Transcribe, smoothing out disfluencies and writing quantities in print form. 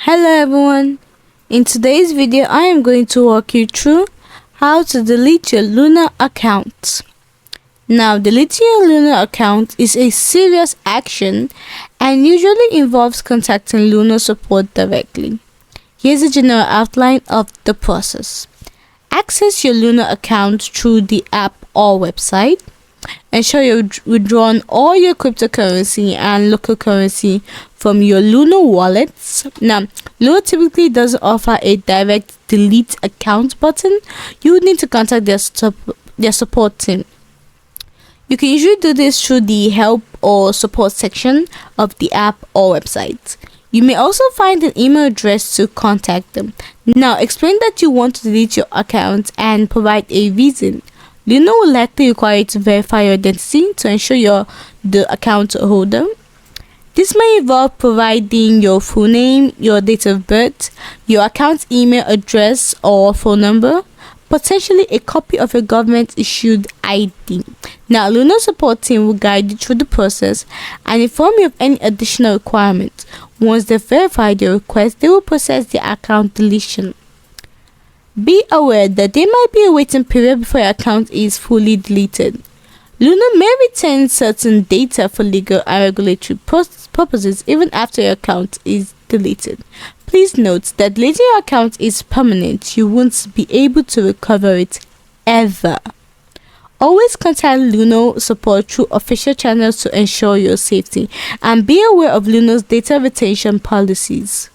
Hello everyone, in today's video I am going to walk you through how to delete your Luno account. Now, deleting your Luno account is a serious action and usually involves contacting Luno support directly. Here's a general outline of the process. Access your Luno account through the app or website. Ensure you've withdrawn all your cryptocurrency and local currency from your Luno wallets. Now, Luno typically doesn't offer a direct delete account button. You would need to contact their support team. You can usually do this through the help or support section of the app or website. You may also find an email address to contact them. Now, explain that you want to delete your account and provide a reason. Luno will likely require you to verify your identity to ensure you're the account holder. This may involve providing your full name, your date of birth, your account email address or phone number, potentially a copy of your government-issued ID. Now, Luno support team will guide you through the process and inform you of any additional requirements. Once they've verified your request, they will process the account deletion. Be aware that there might be a waiting period before your account is fully deleted. Luno may retain certain data for legal and regulatory purposes even after your account is deleted. Please note that deleting your account is permanent. You won't be able to recover it ever. Always contact Luno support through official channels to ensure your safety, and be aware of Luno's data retention policies.